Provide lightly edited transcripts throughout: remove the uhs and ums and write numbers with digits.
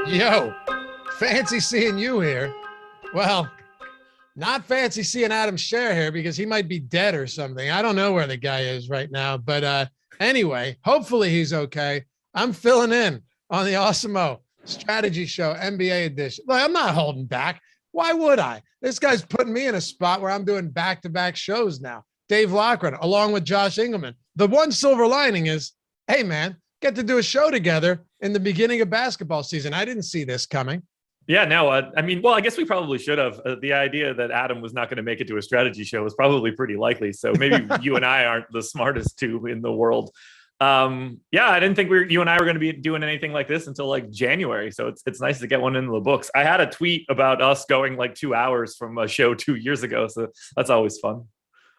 Yo, fancy seeing you here. Well, not fancy seeing Adam Scherer here because he might be dead or something. I don't know where the guy is right now. But anyway, hopefully he's okay. I'm filling in on the Awesemo strategy show, NBA edition. Look, I'm not holding back. Why would I? This guy's putting me in a spot where I'm doing back-to-back shows now. Dave Lochran, along with Josh Engleman. The one silver lining is, hey, man, get to do a show together in the beginning of basketball season. I didn't see this coming. Yeah, no, I guess we probably should have. The idea that Adam was not going to make it to a strategy show was probably pretty likely. So maybe you and I aren't the smartest two in the world. I didn't think you and I were going to be doing anything like this until like January. So it's nice to get one into the books. I had a tweet about us going like 2 hours from a show 2 years ago. So that's always fun.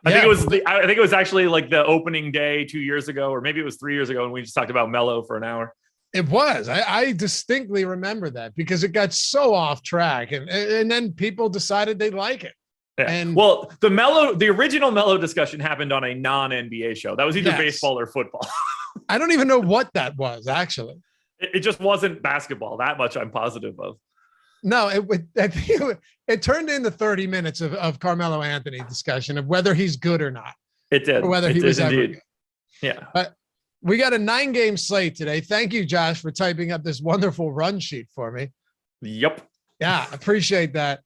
I think it was actually like the opening day 2 years ago, or maybe it was 3 years ago, and we just talked about Melo for an hour. It was. I distinctly remember that because it got so off track, and then people decided they like it. Yeah. And well, the original Melo discussion happened on a non-NBA show. That was either baseball or football. I don't even know what that was, actually. It just wasn't basketball. That much I'm positive of. No, it turned into 30 minutes of Carmelo Anthony discussion of whether he's good or not. It did. Or whether he was ever good. Yeah. We got a 9-game slate today. Thank you, Josh, for typing up this wonderful run sheet for me. Yep. Yeah, appreciate that.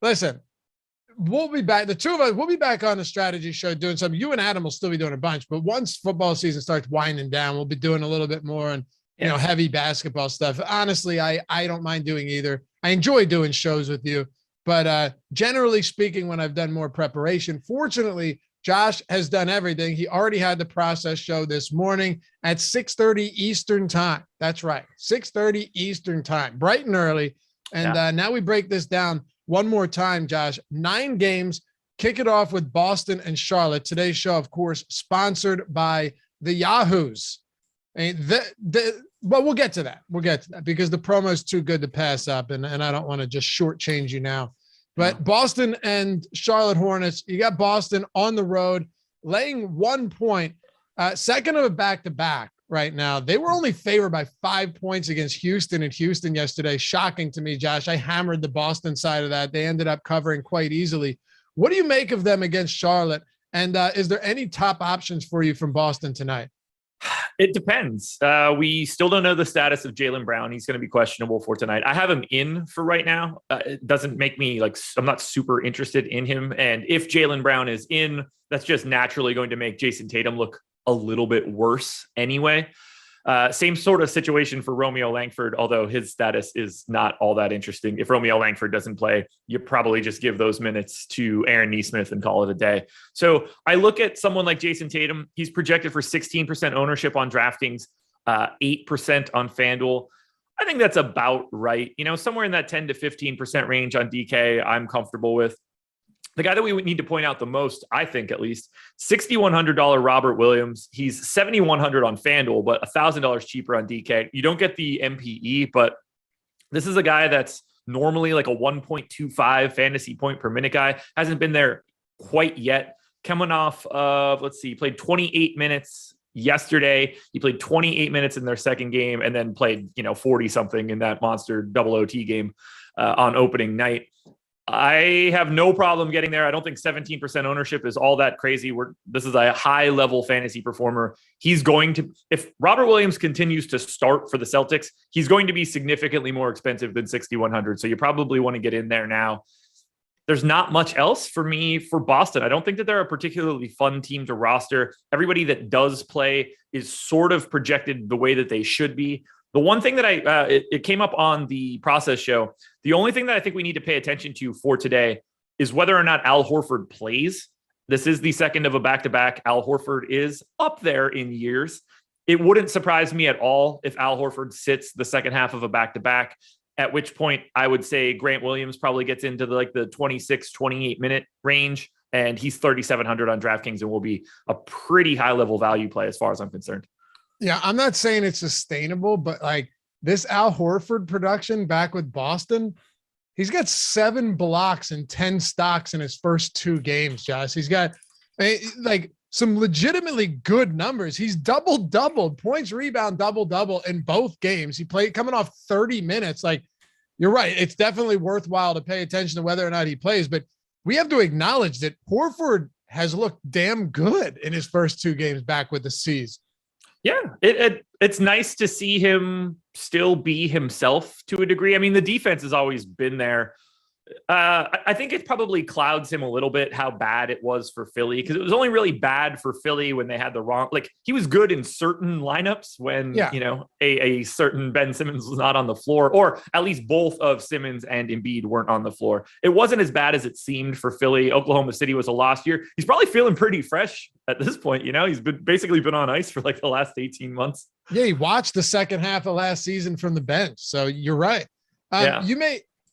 Listen, we'll be back. The two of us, we'll be back on the strategy show doing something. You and Adam will still be doing a bunch, but once football season starts winding down, we'll be doing a little bit more and heavy basketball stuff. Honestly, I don't mind doing either. I enjoy doing shows with you, but generally speaking, when I've done more preparation, fortunately, Josh has done everything. He already had the process show this morning at 6:30 Eastern time. That's right. 6:30 Eastern time, bright and early. And now we break this down one more time, Josh. 9 games, kick it off with Boston and Charlotte. Today's show, of course, sponsored by the Yahoos. But we'll get to that. We'll get to that because the promo is too good to pass up. And I don't want to just shortchange you now. But Boston and Charlotte Hornets, you got Boston on the road, laying 1 point, second of a back-to-back right now. They were only favored by 5 points against Houston in Houston yesterday. Shocking to me, Josh. I hammered the Boston side of that. They ended up covering quite easily. What do you make of them against Charlotte? And is there any top options for you from Boston tonight? It depends. We still don't know the status of Jaylen Brown. He's going to be questionable for tonight. I have him in for right now. It doesn't make me I'm not super interested in him. And if Jaylen Brown is in, that's just naturally going to make Jason Tatum look a little bit worse anyway. Same sort of situation for Romeo Langford, although his status is not all that interesting. If Romeo Langford doesn't play, you probably just give those minutes to Aaron Nesmith and call it a day. So I look at someone like Jason Tatum. He's projected for 16% ownership on DraftKings, 8% on FanDuel. I think that's about right. Somewhere in that 10 to 15% range on DK, I'm comfortable with. The guy that we would need to point out the most, I think at least, $6,100 Robert Williams. He's $7,100 on FanDuel, but $1,000 cheaper on DK. You don't get the MPE, but this is a guy that's normally like a 1.25 fantasy point per minute guy. Hasn't been there quite yet. Coming off of, he played 28 minutes yesterday. He played 28 minutes in their second game and then played, 40 something in that monster double OT game on opening night. I have no problem getting there. I don't think 17% ownership is all that crazy. This is a high level fantasy performer. He's going to, if Robert Williams continues to start for the Celtics, he's going to be significantly more expensive than 6,100. So you probably want to get in there now. There's not much else for me for Boston. I don't think that they're a particularly fun team to roster. Everybody that does play is sort of projected the way that they should be. The one thing that it came up on the process show, the only thing that I think we need to pay attention to for today is whether or not Al Horford plays. This is the second of a back-to-back. Al Horford is up there in years. It wouldn't surprise me at all if Al Horford sits the second half of a back-to-back, at which point I would say Grant Williams probably gets into the 26, 28 minute range, and he's 3,700 on DraftKings and will be a pretty high-level value play as far as I'm concerned. Yeah, I'm not saying it's sustainable, but like this Al Horford production back with Boston, he's got 7 blocks and 10 stocks in his first 2 games, Josh. He's got like some legitimately good numbers. He's doubled points, rebound, double in both games. He played coming off 30 minutes. Like, you're right. It's definitely worthwhile to pay attention to whether or not he plays, but we have to acknowledge that Horford has looked damn good in his first 2 games back with the C's. Yeah, it's nice to see him still be himself to a degree. I mean, the defense has always been there. I think it probably clouds him a little bit how bad it was for Philly, because it was only really bad for Philly when they had the wrong, like he was good in certain lineups when, you know, a certain Ben Simmons was not on the floor, or at least both of Simmons and Embiid weren't on the floor. It wasn't as bad as it seemed for Philly. Oklahoma City was a lost year. He's probably feeling pretty fresh at this point. You know, he's basically been on ice for like the last 18 months. Yeah. He watched the second half of last season from the bench. So you're right.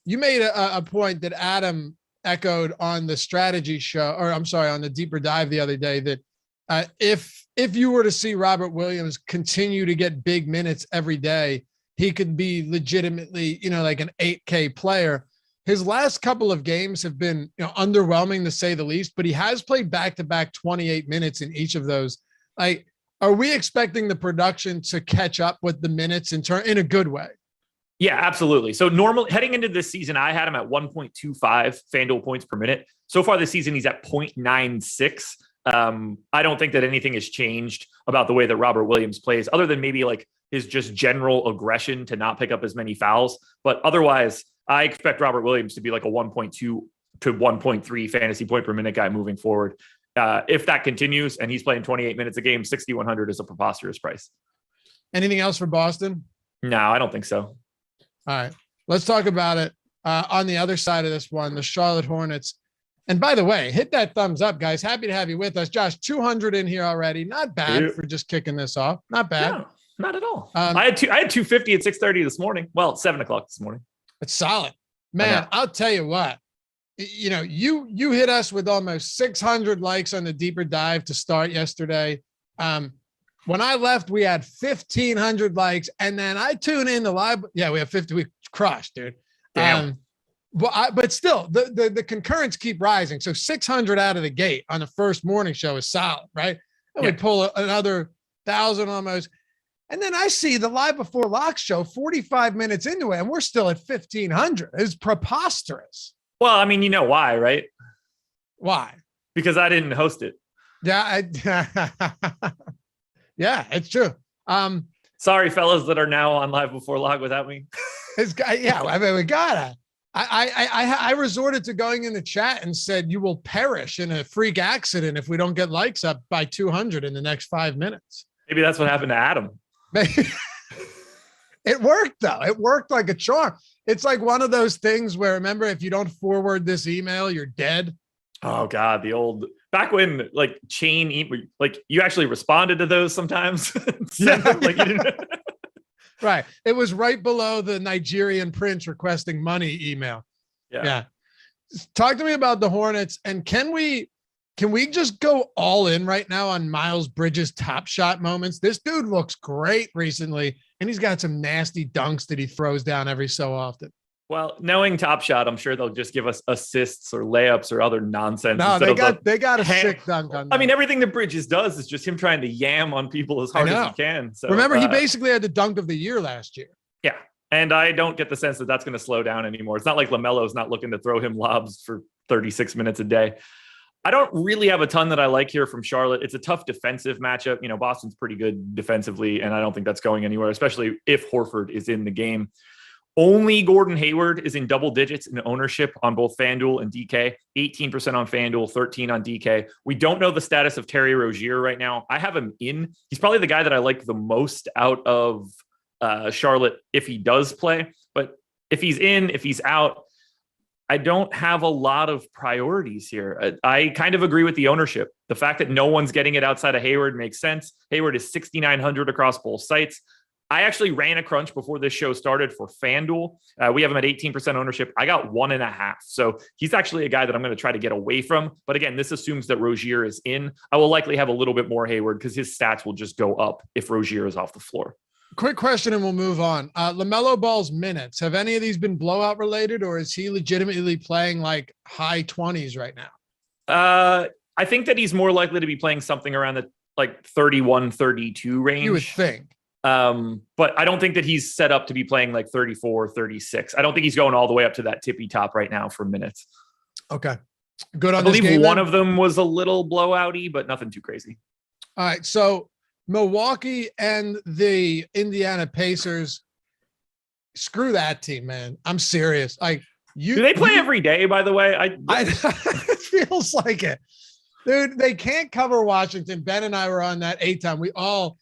You made a point that Adam echoed on the strategy show, or I'm sorry, on the deeper dive the other day, that if you were to see Robert Williams continue to get big minutes every day, he could be legitimately, you know, like an 8K player. His last couple of games have been, you know, underwhelming to say the least, but he has played back-to-back 28 minutes in each of those. Like, are we expecting the production to catch up with the minutes in a good way? Yeah, absolutely. So normally heading into this season, I had him at 1.25 FanDuel points per minute. So far this season, he's at 0.96. I don't think that anything has changed about the way that Robert Williams plays, other than maybe like his just general aggression to not pick up as many fouls. But otherwise, I expect Robert Williams to be like a 1.2 to 1.3 fantasy point per minute guy moving forward. If that continues and he's playing 28 minutes a game, 6,100 is a preposterous price. Anything else for Boston? No, I don't think so. All right, let's talk about it. On the other side of this one, the Charlotte Hornets. And by the way, hit that thumbs up, guys. Happy to have you with us. Josh, 200 in here already. Not bad for just kicking this off. Not bad. No, not at all. I had 250 at 6:30 this morning. Well, 7:00 this morning. It's solid, man. I'll tell you what. You know, you hit us with almost 600 likes on the deeper dive to start yesterday. When I left, we had 1,500 likes, and then I tune in the live. Yeah, we have 50. We crushed, dude. Damn. But still, the concurrents keep rising. So 600 out of the gate on the first morning show is solid, right? And we pull another 1,000 almost, and then I see the live before lock show 45 minutes into it, and we're still at 1,500. It's preposterous. Well, I mean, you know why, right? Why? Because I didn't host it. Yeah. Yeah, it's true. Sorry, fellas that are now on live before log without me. I mean, we gotta. I resorted to going in the chat and said, you will perish in a freak accident if we don't get likes up by 200 in the next 5 minutes. Maybe that's what happened to Adam. It worked, though. It worked like a charm. It's like one of those things where, remember, if you don't forward this email, you're dead. Oh God, the old back when like like you actually responded to those sometimes. You didn't. Right. It was right below the Nigerian prince requesting money email. Yeah. Talk to me about the Hornets, and can we just go all in right now on Miles Bridges' top shot moments? This dude looks great recently, and he's got some nasty dunks that he throws down every so often. Well, knowing Top Shot, I'm sure they'll just give us assists or layups or other nonsense. No, they got a sick dunk on that. I mean, everything that Bridges does is just him trying to yam on people as hard as he can. So remember, he basically had the dunk of the year last year. Yeah. And I don't get the sense that that's going to slow down anymore. It's not like LaMelo's not looking to throw him lobs for 36 minutes a day. I don't really have a ton that I like here from Charlotte. It's a tough defensive matchup. You know, Boston's pretty good defensively, and I don't think that's going anywhere, especially if Horford is in the game. Only Gordon Hayward is in double digits in ownership on both FanDuel and DK, 18% on FanDuel, 13 on DK. We don't know the status of Terry Rozier right now. I have him in. He's probably the guy that I like the most out of Charlotte if he does play. But if he's in, if he's out, I don't have a lot of priorities here. I kind of agree with the ownership. The fact that no one's getting it outside of Hayward makes sense. Hayward is 6,900 across both sites. I actually ran a crunch before this show started for FanDuel. We have him at 18% ownership. I got 1.5. So he's actually a guy that I'm going to try to get away from. But again, this assumes that Rozier is in. I will likely have a little bit more Hayward because his stats will just go up if Rozier is off the floor. Quick question and we'll move on. LaMelo Ball's minutes, have any of these been blowout related, or is he legitimately playing like high 20s right now? I think that he's more likely to be playing something around the like 31, 32 range. You would think. But I don't think that he's set up to be playing like 34, 36. I don't think he's going all the way up to that tippy top right now for minutes. Okay. Good on I believe this game, one then? of them was a little blowouty, but nothing too crazy. All right. So Milwaukee and the Indiana Pacers. Screw that team, man. I'm serious. Like, do they play every day, by the way? It feels like it. Dude, they can't cover Washington. Ben and I were on that 8-time. We all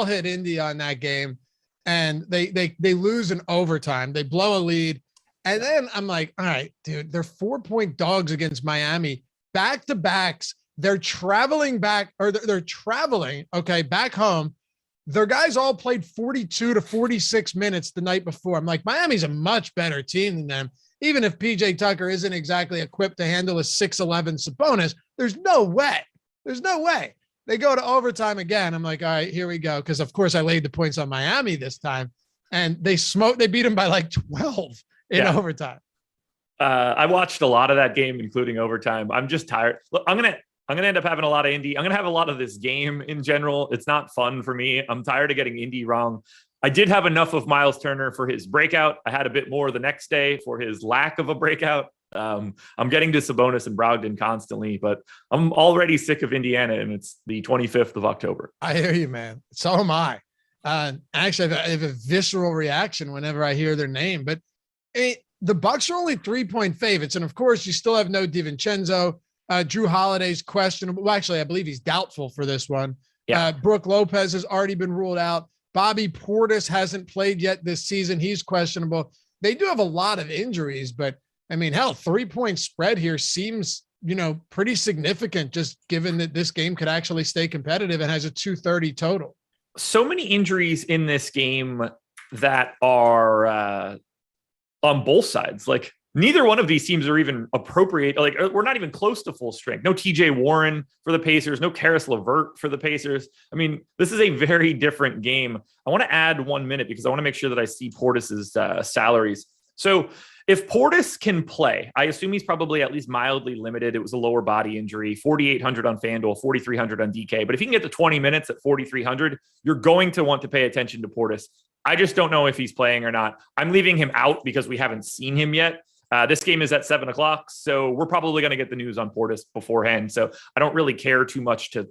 hit Indy on that game, and they lose in overtime. They blow a lead. And then I'm like, all right, dude, they're 4-point dogs against Miami. Back-to-backs. They're traveling back, or they're traveling, okay, back home. Their guys all played 42 to 46 minutes the night before. I'm like, Miami's a much better team than them. Even if PJ Tucker isn't exactly equipped to handle a 6'11" Sabonis, there's no way. There's no way. They go to overtime again. I'm like, all right, here we go. Because, of course, I laid the points on Miami this time. And they beat them by like 12 in overtime. I watched a lot of that game, including overtime. I'm just tired. Look, I'm gonna end up having a lot of Indy. I'm going to have a lot of this game in general. It's not fun for me. I'm tired of getting Indy wrong. I did have enough of Miles Turner for his breakout. I had a bit more the next day for his lack of a breakout. I'm getting to Sabonis and Brogdon constantly, but I'm already sick of Indiana, and it's the 25th of October. I hear you, man. So am I. Actually, I have a visceral reaction whenever I hear their name, but the Bucks are only 3-point favorites. And of course, you still have no DiVincenzo. Drew Holiday's questionable. Well, actually, I believe he's doubtful for this one. Yeah. Brooke Lopez has already been ruled out. Bobby Portis hasn't played yet this season. He's questionable. They do have a lot of injuries, but I mean, hell, 3-point spread here seems, pretty significant, just given that this game could actually stay competitive and has a 230 total. So many injuries in this game that are on both sides. Like, neither one of these teams are even appropriate. Like, we're not even close to full strength. No TJ Warren for the Pacers. No Karis LeVert for the Pacers. I mean, this is a very different game. I want to add 1 minute because I want to make sure that I see Portis's salaries. So if Portis can play, I assume he's probably at least mildly limited. It was a lower body injury, 4,800 on FanDuel, 4,300 on DK. But if he can get to 20 minutes at 4,300, you're going to want to pay attention to Portis. I just don't know if he's playing or not. I'm leaving him out because we haven't seen him yet. This game is at 7:00, so we're probably going to get the news on Portis beforehand. So I don't really care too much to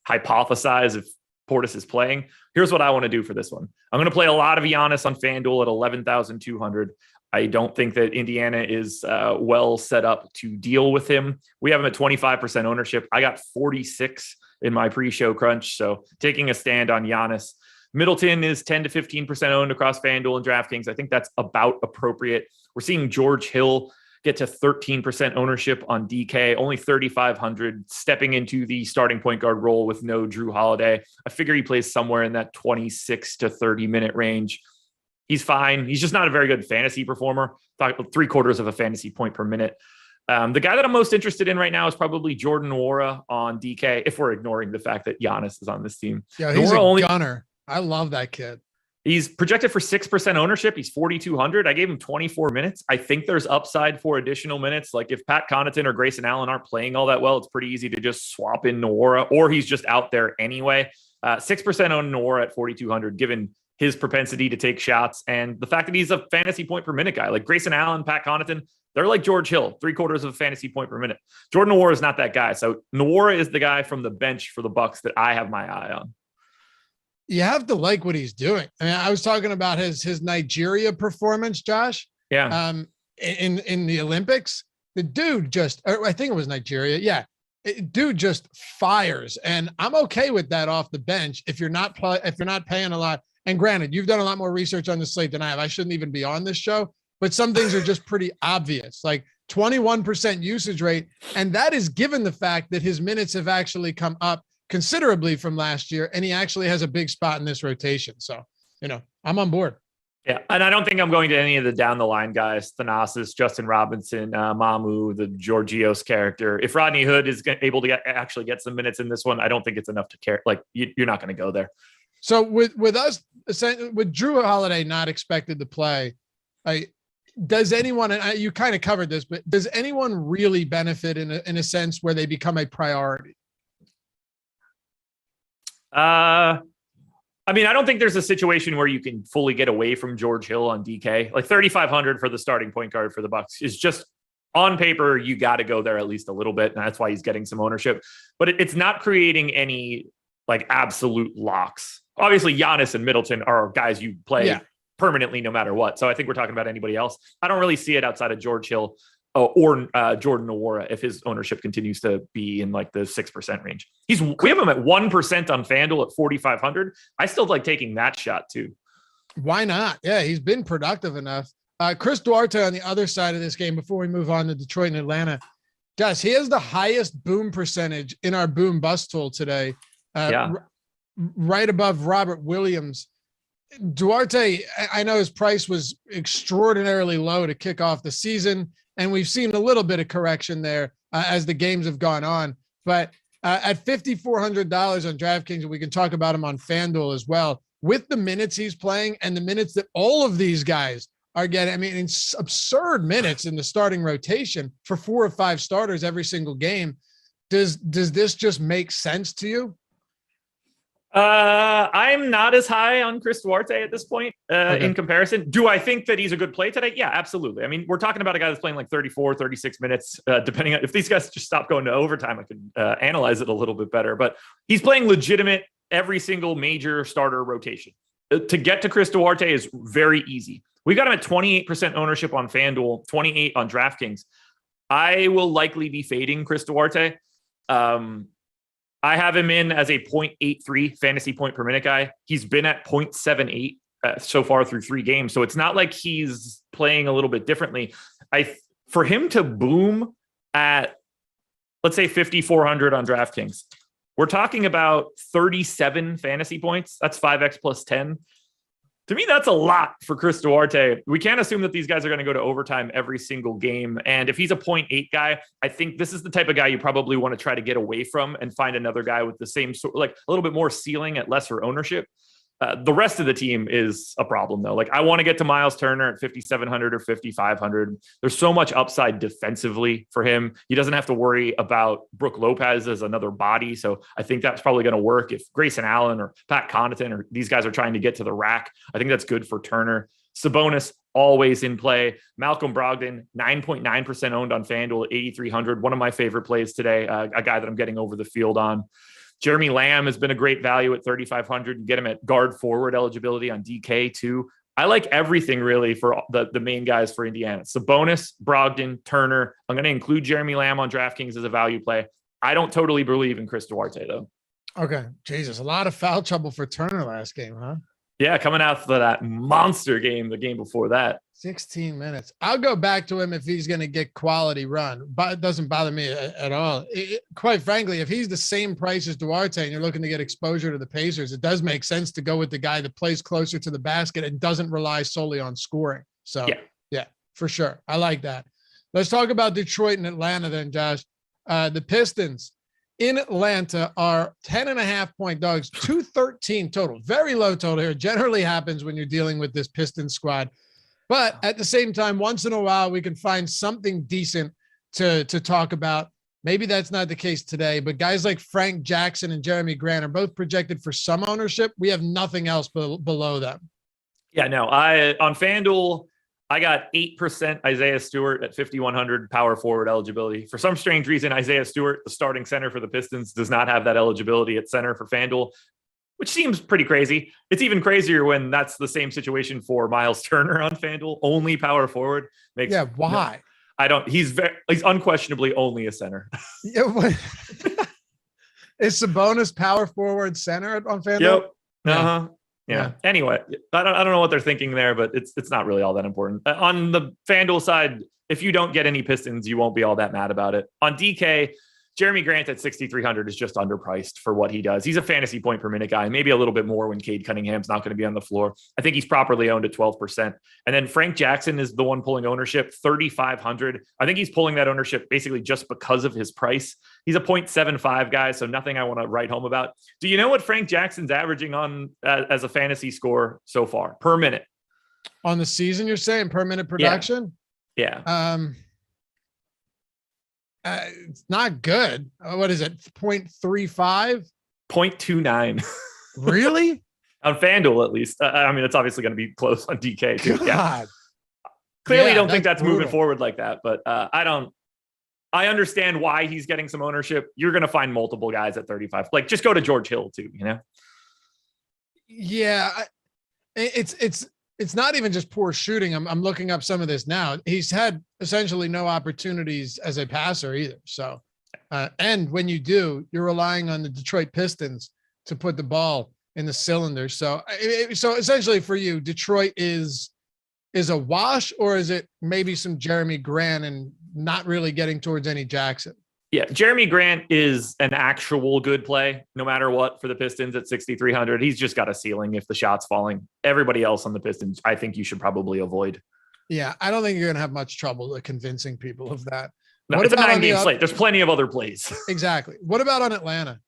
hypothesize if Portis is playing. Here's what I want to do for this one. I'm going to play a lot of Giannis on FanDuel at 11,200. I don't think that Indiana is well set up to deal with him. We have him at 25% ownership. I got 46 in my pre-show crunch, so taking a stand on Giannis. Middleton is 10 to 15% owned across FanDuel and DraftKings. I think that's about appropriate. We're seeing George Hill get to 13% ownership on DK, only 3,500, stepping into the starting point guard role with no Drew Holiday. I figure he plays somewhere in that 26 to 30 minute range. He's fine. He's just not a very good fantasy performer. 3/4 of a fantasy point per minute. The guy that I'm most interested in right now is probably Jordan Nwora on DK, if we're ignoring the fact that Giannis is on this team. Yeah, he's a gunner. I love that kid. He's projected for 6% ownership. He's 4,200. I gave him 24 minutes. I think there's upside for additional minutes. Like, if Pat Connaughton or Grayson Allen aren't playing all that well, it's pretty easy to just swap in Nwora, or he's just out there anyway. 6% on Nwora at 4,200, given his propensity to take shots and the fact that he's a fantasy point per minute guy. Like Grayson Allen, Pat Connaughton, they're like George Hill, 3/4 of a fantasy point per minute. Jordan Nwora is not that guy. So Nwora is the guy from the bench for the Bucks that I have my eye on. You have to like what he's doing. I mean, I was talking about his Nigeria performance, Josh. Yeah. In the Olympics, the dude I think it was Nigeria. Yeah. Dude just fires. And I'm okay with that off the bench. If you're not paying a lot, and granted, you've done a lot more research on the slate than I have. I shouldn't even be on this show, but some things are just pretty obvious, like 21% usage rate. And that is given the fact that his minutes have actually come up considerably from last year, and he actually has a big spot in this rotation. So, I'm on board. Yeah, and I don't think I'm going to any of the down the line guys, Thanasis, Justin Robinson, Mamu, the Georgios character. If Rodney Hood is able to actually get some minutes in this one, I don't think it's enough to care. Like, you're not going to go there. So with us, with Drew Holiday not expected to play, does anyone, and you kind of covered this, but does anyone really benefit in a sense where they become a priority? I mean, I don't think there's a situation where you can fully get away from George Hill on DK. Like 3,500 for the starting point guard for the Bucks is just on paper. You got to go there at least a little bit, and that's why he's getting some ownership. But it's not creating any like absolute locks. Obviously, Giannis and Middleton are guys you play permanently no matter what. So I think we're talking about anybody else. I don't really see it outside of George Hill or Jordan Nwora if his ownership continues to be in like the 6% range. We have him at 1% on FanDuel at 4,500. I still like taking that shot too. Why not? Yeah, he's been productive enough. Chris Duarte on the other side of this game before we move on to Detroit and Atlanta. Guys, he has the highest boom percentage in our boom bust tool today. Right above Robert Williams. Duarte, I know his price was extraordinarily low to kick off the season, and we've seen a little bit of correction there as the games have gone on. But at $5,400 on DraftKings, and we can talk about him on FanDuel as well, with the minutes he's playing and the minutes that all of these guys are getting. I mean, it's absurd minutes in the starting rotation for 4 or 5 starters every single game. Does this just make sense to you? I'm not as high on Chris Duarte at this point in comparison. Do I think that he's a good play today? Yeah, absolutely. I mean, we're talking about a guy that's playing like 34, 36 minutes, depending on if these guys just stop going to overtime, I could analyze it a little bit better, but he's playing legitimate every single major starter rotation. To get to Chris Duarte is very easy. We got him at 28% ownership on FanDuel, 28 on DraftKings. I will likely be fading Chris Duarte. I have him in as a 0.83 fantasy point per minute guy. He's been at 0.78 so far through 3 games. So it's not like he's playing a little bit differently. For him to boom at, let's say 5,400 on DraftKings, we're talking about 37 fantasy points. That's 5x plus 10. To me, that's a lot for Chris Duarte. We can't assume that these guys are going to go to overtime every single game. And if he's a 0.8 guy, I think this is the type of guy you probably want to try to get away from and find another guy with the same sort, like a little bit more ceiling at lesser ownership. The rest of the team is a problem, though. Like, I want to get to Miles Turner at 5,700 or 5,500. There's so much upside defensively for him. He doesn't have to worry about Brook Lopez as another body. So I think that's probably going to work if Grayson Allen or Pat Connaughton or these guys are trying to get to the rack. I think that's good for Turner. Sabonis, always in play. Malcolm Brogdon, 9.9% owned on FanDuel at 8,300. One of my favorite plays today, a guy that I'm getting over the field on. Jeremy Lamb has been a great value at 3,500. You get him at guard forward eligibility on DK too. I like everything really for the main guys for Indiana. Sabonis, Brogdon, Turner. I'm going to include Jeremy Lamb on DraftKings as a value play. I don't totally believe in Chris Duarte though. Okay. Jesus. A lot of foul trouble for Turner last game, huh? Yeah. Coming out for that monster game, the game before that. 16 minutes. I'll go back to him if he's going to get quality run, but it doesn't bother me at all. Quite frankly, if he's the same price as Duarte and you're looking to get exposure to the Pacers, it does make sense to go with the guy that plays closer to the basket and doesn't rely solely on scoring. So yeah, for sure. I like that. Let's talk about Detroit and Atlanta then, Josh. The Pistons in Atlanta are 10.5 point dogs, 213 total. Very low total here. Generally happens when you're dealing with this Pistons squad. But at the same time, once in a while, we can find something decent to talk about. Maybe that's not the case today, but guys like Frank Jackson and Jeremy Grant are both projected for some ownership. We have nothing else below them. Yeah, no, on FanDuel, I got 8% Isaiah Stewart at 5,100 power forward eligibility. For some strange reason, Isaiah Stewart, the starting center for the Pistons, does not have that eligibility at center for FanDuel, which seems pretty crazy. It's even crazier when that's the same situation for Miles Turner on FanDuel. Only power forward makes. Yeah, why? He's unquestionably only a center. Yeah, is Sabonis power forward center on FanDuel? Yep. Uh-huh. Yeah. Anyway, I don't know what they're thinking there, but it's not really all that important. On the FanDuel side, if you don't get any Pistons, you won't be all that mad about it. On DK, Jeremy Grant at 6,300 is just underpriced for what he does. He's a fantasy point per minute guy, maybe a little bit more when Cade Cunningham's not going to be on the floor. I think he's properly owned at 12%. And then Frank Jackson is the one pulling ownership, 3,500. I think he's pulling that ownership basically just because of his price. He's a 0.75 guy, so nothing I want to write home about. Do you know what Frank Jackson's averaging on as a fantasy score so far per minute? On the season, you're saying per minute production? Yeah. It's not good. What is it? 0.35? 0.29. Really? On FanDuel, at least. I mean, it's obviously going to be close on DK too. God. Yeah. Clearly, Yeah, don't think that's brutal. moving forward like that. But I understand why he's getting some ownership. You're going to find multiple guys at 35. Like, just go to George Hill too. Yeah, it's not even just poor shooting. I'm looking up some of this now. He's had essentially no opportunities as a passer either. So, and when you do, you're relying on the Detroit Pistons to put the ball in the cylinder. So essentially for you, Detroit is a wash, or is it maybe some Jeremy Grant and not really getting towards any Jackson? Yeah, Jeremy Grant is an actual good play, no matter what, for the Pistons at 6,300. He's just got a ceiling if the shot's falling. Everybody else on the Pistons, I think you should probably avoid. Yeah, I don't think you're going to have much trouble convincing people of that. No, it's a 9-game slate. There's plenty of other plays. Exactly. What about on Atlanta?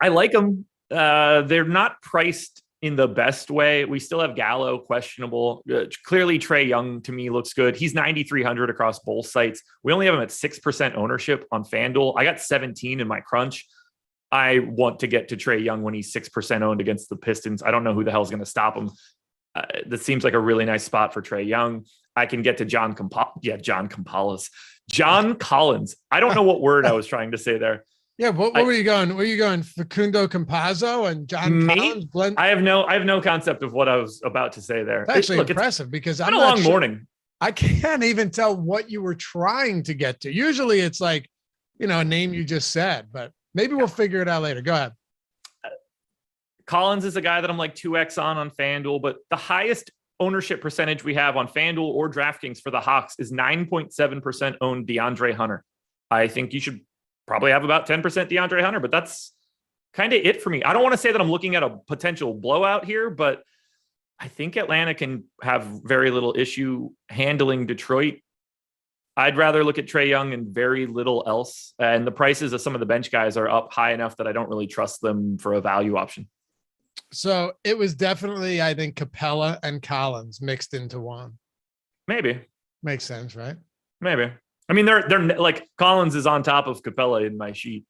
I like them. They're not priced in the best way. We still have Gallo questionable. Clearly, Trae Young to me looks good. He's 9,300 across both sites. We only have him at 6% ownership on FanDuel. I got 17 in my crunch. I want to get to Trae Young when he's 6% owned against the Pistons. I don't know who the hell is going to stop him. This seems like a really nice spot for Trae Young. I can get to John Collins. I don't know what word I was trying to say there. Yeah, what were you going? Were you going Facundo Campazzo and John Collins? Blend? I have no concept of what I was about to say there. It's actually impressive because I'm not a long morning. I can't even tell what you were trying to get to. Usually it's like, a name you just said, but maybe we'll figure it out later. Go ahead. Collins is a guy that I'm like 2x on FanDuel, but the highest ownership percentage we have on FanDuel or DraftKings for the Hawks is 9.7% owned DeAndre Hunter. I think you should probably have about 10% DeAndre Hunter, but that's kind of it for me. I don't want to say that I'm looking at a potential blowout here, but I think Atlanta can have very little issue handling Detroit. I'd rather look at Trae Young and very little else. And the prices of some of the bench guys are up high enough that I don't really trust them for a value option. So it was definitely, I think, Capella and Collins mixed into one. Maybe. Makes sense, right? Maybe. I mean, they're like Collins is on top of Capella in my sheet.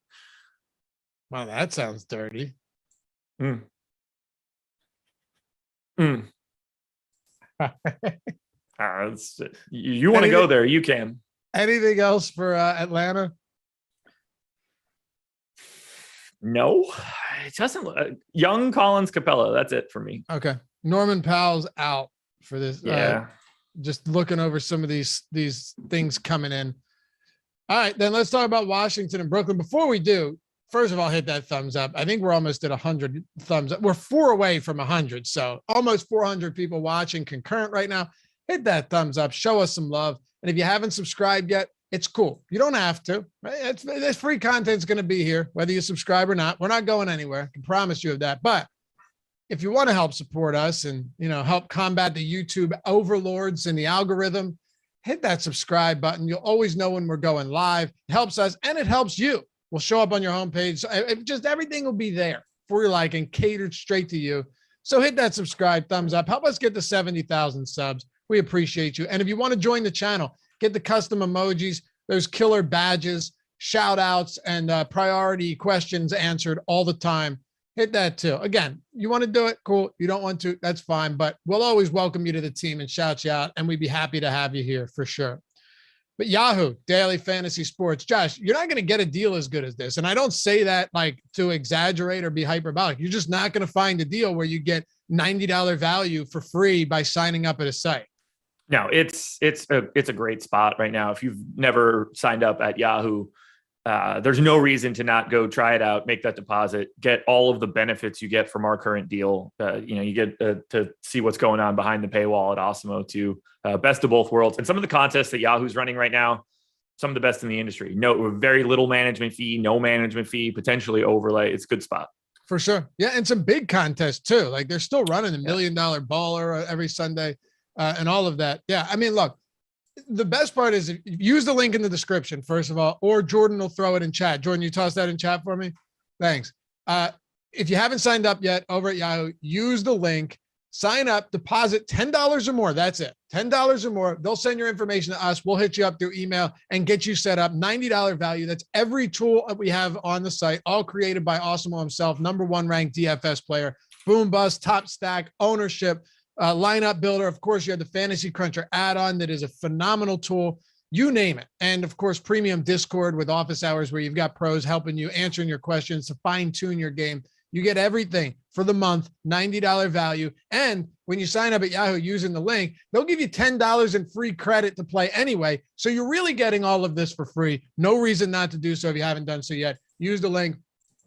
Wow, that sounds dirty. You want to go there? You can. Anything else for Atlanta? No, it doesn't. Young, Collins, Capella. That's it for me. Okay. Norman Powell's out for this. Yeah. Just looking over some of these things coming in. All right, then let's talk about Washington and Brooklyn. Before we do, first of all, hit that thumbs up. I think we're almost at 100 thumbs up. We're 4 away from 100, so almost 400 people watching concurrent right now. Hit that thumbs up. Show us some love. And if you haven't subscribed yet, it's cool. You don't have to. Right? This free content's going to be here, whether you subscribe or not. We're not going anywhere. I can promise you of that. But if you want to help support us and, help combat the YouTube overlords and the algorithm, hit that subscribe button. You'll always know when we're going live. It helps us and it helps you. We'll show up on your homepage. Just everything will be there for your liking, catered straight to you. So hit that subscribe, thumbs up. Help us get to 70,000 subs. We appreciate you. And if you want to join the channel, get the custom emojis, those killer badges, shout outs, and priority questions answered all the time. Hit that too. Again, you want to do it? Cool. You don't want to? That's fine. But we'll always welcome you to the team and shout you out. And we'd be happy to have you here for sure. But Yahoo Daily Fantasy Sports, Josh, you're not going to get a deal as good as this. And I don't say that like to exaggerate or be hyperbolic. You're just not going to find a deal where you get $90 value for free by signing up at a site. No, it's a great spot right now. If you've never signed up at Yahoo, there's no reason to not go try it out, make that deposit, get all of the benefits you get from our current deal. You get to see what's going on behind the paywall at Awesemo too. Best of both worlds. And some of the contests that Yahoo's running right now, some of the best in the industry. No, very little management fee, no management fee, potentially overlay. It's a good spot. For sure. Yeah. And some big contests too. Like they're still running $1 million baller every Sunday and all of that. Yeah. I mean, look, the best part is use the link in the description, first of all, or Jordan will throw it in chat. Jordan, you toss that in chat for me. Thanks. If you haven't signed up yet over at Yahoo, use the link. Sign up, deposit $10 or more. That's it. $10 or more. They'll send your information to us. We'll hit you up through email and get you set up. $90 value. That's every tool that we have on the site, all created by Awesemo himself, #1 ranked DFS player. Boom bust, top stack, ownership, lineup builder. Of course, you have the Fantasy Cruncher add-on that is a phenomenal tool. You name it. And of course, premium Discord with office hours where you've got pros helping you, answering your questions to fine-tune your game. You get everything for the month, $90 value. And when you sign up at Yahoo using the link, they'll give you $10 in free credit to play anyway. So you're really getting all of this for free. No reason not to do so if you haven't done so yet. Use the link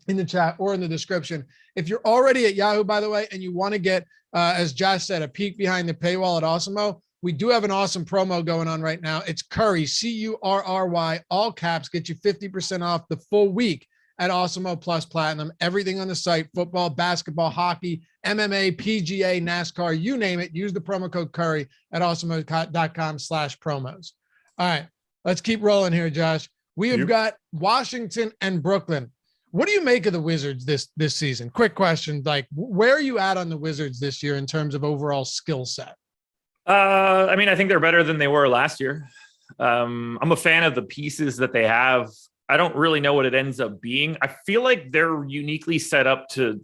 in the chat or in the description. If you're already at Yahoo, by the way, and you want to get, as Josh said, a peek behind the paywall at Awesemo, we do have an awesome promo going on right now. It's Curry, Curry, all caps, get you 50% off the full week at Awesemo Plus Platinum. Everything on the site, football, basketball, hockey, MMA, PGA, NASCAR, you name it. Use the promo code Curry at awesemo.com/promos. All right, let's keep rolling here, Josh. We have got Washington and Brooklyn. What do you make of the Wizards this season? Quick question. Like, where are you at on the Wizards this year in terms of overall skill set? I mean, I think they're better than they were last year. I'm a fan of the pieces that they have. I don't really know what it ends up being. I feel like they're uniquely set up to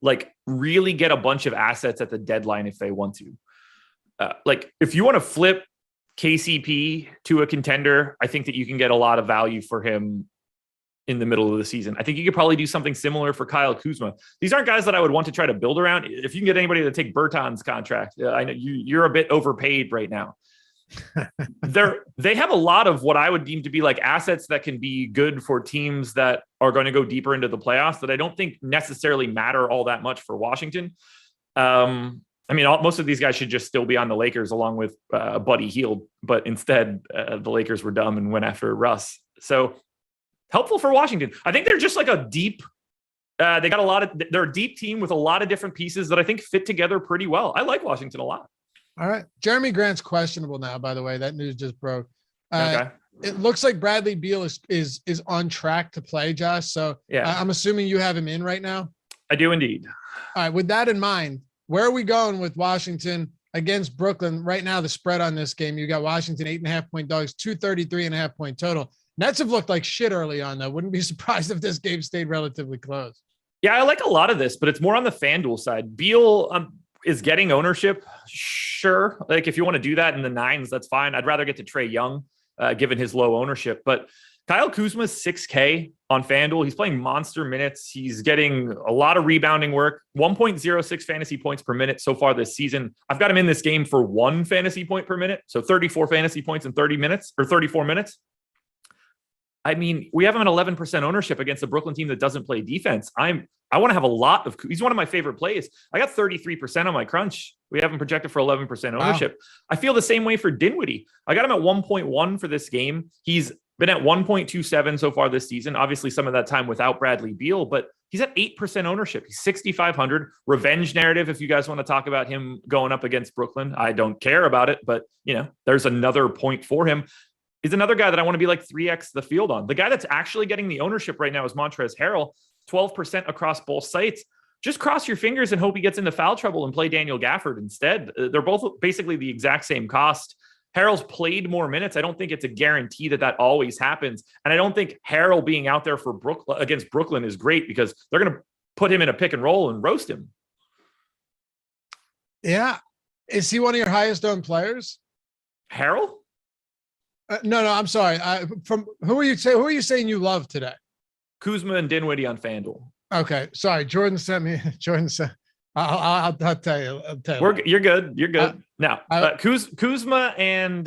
like really get a bunch of assets at the deadline if they want to. Like if you want to flip KCP to a contender, I think that you can get a lot of value for him in the middle of the season. I think you could probably do something similar for Kyle Kuzma. These aren't guys that I would want to try to build around. If you can get anybody to take Berton's contract, I know you're a bit overpaid right now. They have a lot of what I would deem to be like assets that can be good for teams that are going to go deeper into the playoffs that I don't think necessarily matter all that much for Washington. I mean, most of these guys should just still be on the Lakers along with Buddy Hield, but instead the Lakers were dumb and went after Russ. So helpful for Washington. I think they're just like a deep, they're a deep team with a lot of different pieces that I think fit together pretty well. I like Washington a lot. All right. Jeremy Grant's questionable now, by the way. That news just broke. Okay. It looks like Bradley Beal is on track to play, Josh. So yeah, I'm assuming you have him in right now. I do indeed. All right. With that in mind, where are we going with Washington against Brooklyn? Right now, the spread on this game, you got Washington 8.5-point dogs, 233.5-point total. Nets have looked like shit early on, though. Wouldn't be surprised if this game stayed relatively close. Yeah, I like a lot of this, but it's more on the FanDuel side. Beal is getting ownership. Sure. Like if you want to do that in the 9s, that's fine. I'd rather get to Trae Young, given his low ownership. But Kyle Kuzma's 6K on FanDuel. He's playing monster minutes. He's getting a lot of rebounding work, 1.06 fantasy points per minute so far this season. I've got him in this game for 1 fantasy point per minute. So 34 fantasy points in 30 minutes or 34 minutes. I mean, we have him at 11% ownership against a Brooklyn team that doesn't play defense. I want to have a lot of, he's one of my favorite plays. I got 33% on my crunch. We have him projected for 11% ownership. Wow. I feel the same way for Dinwiddie. I got him at 1.1 for this game. He's been at 1.27 so far this season. Obviously some of that time without Bradley Beal, but he's at 8% ownership. He's 6,500. Revenge narrative. If you guys want to talk about him going up against Brooklyn, I don't care about it, but you know, there's another point for him. Is another guy that I want to be like 3x the field on. The guy that's actually getting the ownership right now is Montrezl Harrell, 12% across both sites. Just cross your fingers and hope he gets into foul trouble and play Daniel Gafford instead. They're both basically the exact same cost. Harrell's played more minutes. I don't think it's a guarantee that always happens. And I don't think Harrell being out there for Brooklyn against Brooklyn is great because they're going to put him in a pick and roll and roast him. Yeah. Is he one of your highest owned players? Harrell? No, I'm sorry. From who are you saying you love today? Kuzma and Dinwiddie on FanDuel. Okay, sorry. Jordan sent me. Jordan said, "I'll tell you. You're good. You're good. Now, Kuzma and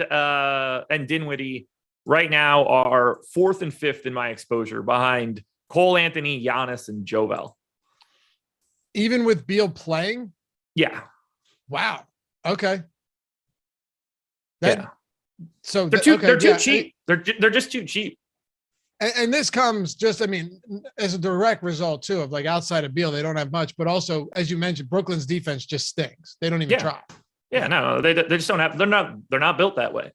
Dinwiddie right now are 4th and 5th in my exposure behind Cole Anthony, Giannis, and Jovel. Even with Beal playing? Yeah. Wow. Okay. Yeah. So they're too cheap. They're just too cheap. And this comes just, I mean, as a direct result too of like outside of Beal, they don't have much, but also as you mentioned, Brooklyn's defense just stinks. They don't even try. Yeah, no, they just don't have. They're not built that way.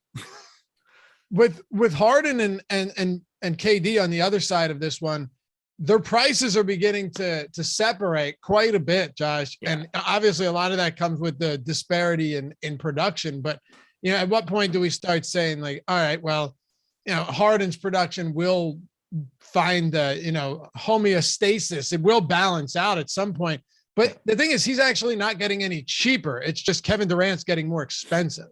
With Harden and KD on the other side of this one, their prices are beginning to separate quite a bit, Josh. Yeah. And obviously a lot of that comes with the disparity in production. But, at what point do we start saying like, all right, well, Harden's production will find, homeostasis. It will balance out at some point. But the thing is, he's actually not getting any cheaper. It's just Kevin Durant's getting more expensive.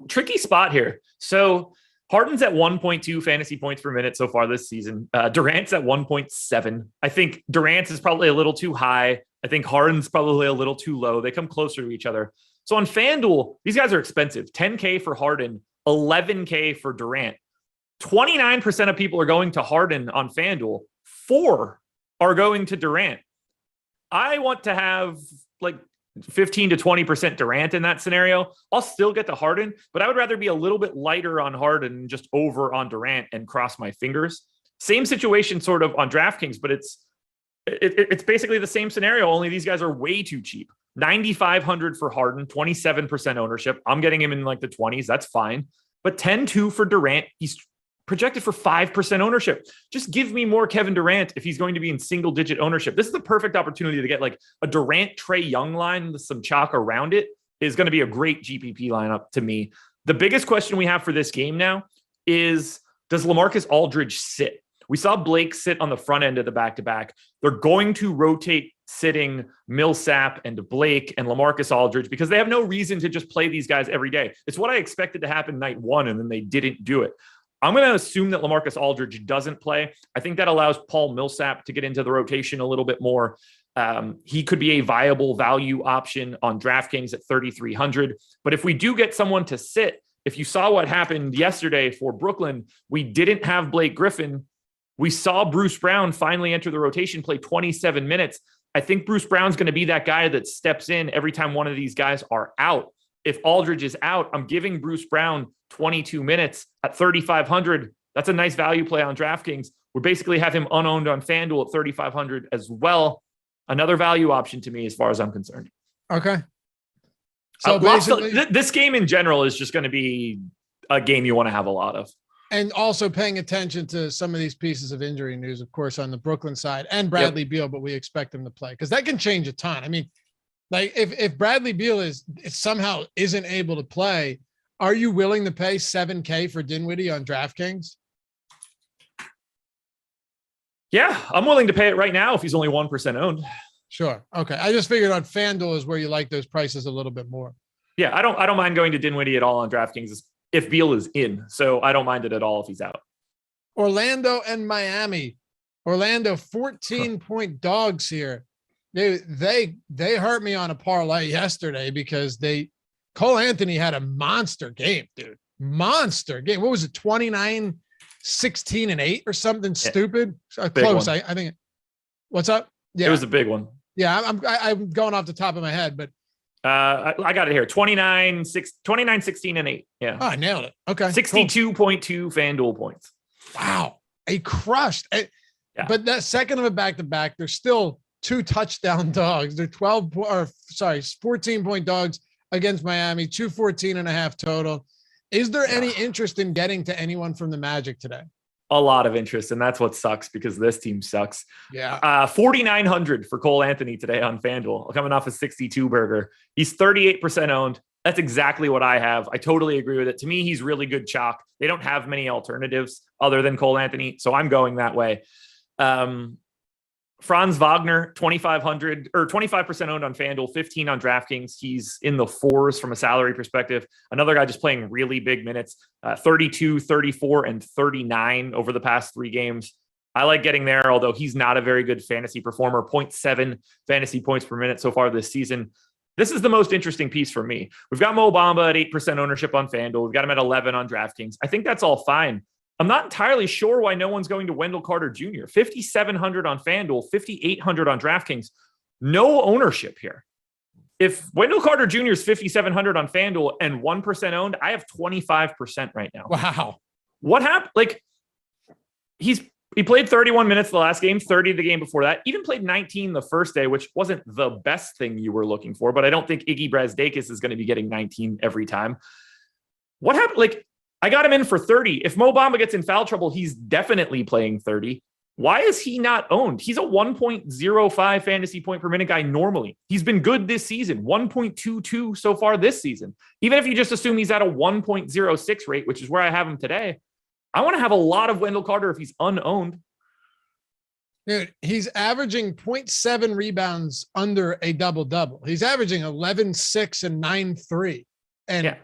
Tricky spot here. So Harden's at 1.2 fantasy points per minute so far this season. Durant's at 1.7. I think Durant's is probably a little too high. I think Harden's probably a little too low. They come closer to each other. So on FanDuel, these guys are expensive. $10K for Harden, $11K for Durant. 29% of people are going to Harden on FanDuel. 4 are going to Durant. I want to have like 15 to 20% Durant in that scenario. I'll still get to Harden, but I would rather be a little bit lighter on Harden and just over on Durant and cross my fingers. Same situation sort of on DraftKings, but it's basically the same scenario, only these guys are way too cheap. 9,500 for Harden, 27% ownership. I'm getting him in like the 20s. That's fine. But 10-2 for Durant. He's projected for 5% ownership. Just give me more Kevin Durant if he's going to be in single digit ownership. This is the perfect opportunity to get like a Durant Trae Young line with some chalk around it. Is going to be a great GPP lineup to me. The biggest question we have for this game now is, does LaMarcus Aldridge sit? We saw Blake sit on the front end of the back-to-back. They're going to rotate sitting Millsap and Blake and LaMarcus Aldridge because they have no reason to just play these guys every day. It's what I expected to happen night one, and then they didn't do it. I'm going to assume that LaMarcus Aldridge doesn't play. I think that allows Paul Millsap to get into the rotation a little bit more. He could be a viable value option on DraftKings at 3,300. But if we do get someone to sit, if you saw what happened yesterday for Brooklyn, we didn't have Blake Griffin. We saw Bruce Brown finally enter the rotation, play 27 minutes. I think Bruce Brown's going to be that guy that steps in every time one of these guys are out. If Aldridge is out, I'm giving Bruce Brown 22 minutes at 3,500. That's a nice value play on DraftKings. We basically have him unowned on FanDuel at 3,500 as well. Another value option to me as far as I'm concerned. Okay. So basically, this game in general is just going to be a game you want to have a lot of. And also paying attention to some of these pieces of injury news, of course, on the Brooklyn side and Bradley Beal, but we expect him to play because that can change a ton. I mean, like if Bradley Beal somehow isn't able to play, are you willing to pay $7K for Dinwiddie on DraftKings? Yeah, I'm willing to pay it right now if he's only 1% owned. Sure. Okay. I just figured on FanDuel is where you like those prices a little bit more. Yeah, I don't mind going to Dinwiddie at all on DraftKings if Beal is in. So I don't mind it at all if he's out. Orlando and Miami. Orlando 14-point dogs here. They hurt me on a parlay yesterday because Cole Anthony had a monster game, dude. Monster game. What was it? 29, 16 and 8 or something stupid. Close. I think. What's up? Yeah, it was a big one. Yeah, I'm going off the top of my head, but I got it here. 29, 16 and 8. Yeah. Oh, I nailed it. Okay. 62.2 FanDuel points. Wow. He crushed. Yeah. But that second of a back-to-back, there's still 2 touchdown dogs. They're 14-point dogs against Miami, 214.5 total. Is there any interest in getting to anyone from the Magic today? A lot of interest, and that's what sucks because this team sucks. Yeah. 4,900 for Cole Anthony today on FanDuel, coming off a 62 burger. He's 38% owned. That's exactly what I have. I totally agree with it. To me, he's really good chalk. They don't have many alternatives other than Cole Anthony, so I'm going that way. Franz Wagner, 2,500 or 25% owned on FanDuel, 15 on DraftKings. He's in the 4s from a salary perspective. Another guy just playing really big minutes, 32, 34, and 39 over the past 3 games. I like getting there, although he's not a very good fantasy performer. 0.7 fantasy points per minute so far this season. This is the most interesting piece for me. We've got Mo Bamba at 8% ownership on FanDuel. We've got him at 11 on DraftKings. I think that's all fine. I'm not entirely sure why no one's going to Wendell Carter Jr. 5,700 on FanDuel, 5,800 on DraftKings. No ownership here. If Wendell Carter Jr. is 5,700 on FanDuel and 1% owned, I have 25% right now. Wow. What happened? Like he played 31 minutes the last game, 30 the game before that. Even played 19 the first day, which wasn't the best thing you were looking for, but I don't think Iggy Brazdeikis is going to be getting 19 every time. What happened? Like, I got him in for 30. If Mo Bamba gets in foul trouble, he's definitely playing 30. Why is he not owned? He's a 1.05 fantasy point per minute guy normally. He's been good this season, 1.22 so far this season. Even if you just assume he's at a 1.06 rate, which is where I have him today, I want to have a lot of Wendell Carter if he's unowned. Dude, he's averaging 0.7 rebounds under a double-double. He's averaging 11, 6, and 9, 3. And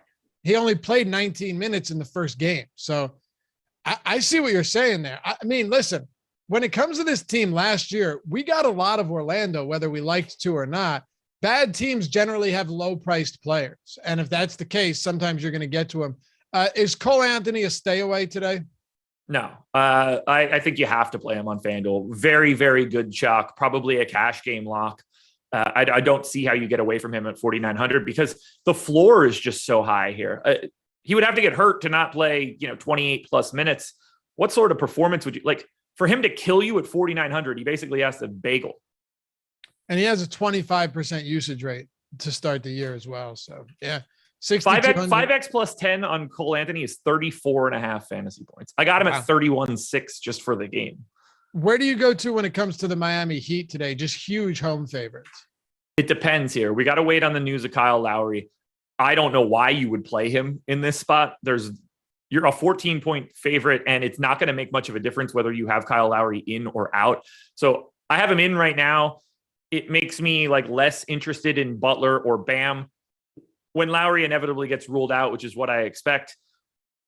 he only played 19 minutes in the first game. So I see what you're saying there. I mean, listen, when it comes to this team last year, we got a lot of Orlando, whether we liked to or not. Bad teams generally have low-priced players. And if that's the case, sometimes you're going to get to them. Is Cole Anthony a stay away today? No, I think you have to play him on FanDuel. Very, very good chalk, probably a cash game lock. I don't see how you get away from him at 4,900 because the floor is just so high here. He would have to get hurt to not play, 28 plus minutes. What sort of performance would you like for him to kill you at 4,900? He basically has to bagel. And he has a 25% usage rate to start the year as well. So yeah. 5x plus 10 on Cole Anthony is 34.5 fantasy points. I got him at 31.6 just for the game. Where do you go to when it comes to the Miami Heat today? Just huge home favorites. It depends here. We got to wait on the news of Kyle Lowry. I don't know why you would play him in this spot. You're a 14-point favorite, and it's not going to make much of a difference whether you have Kyle Lowry in or out. So I have him in right now. It makes me less interested in Butler or Bam. When Lowry inevitably gets ruled out, which is what I expect,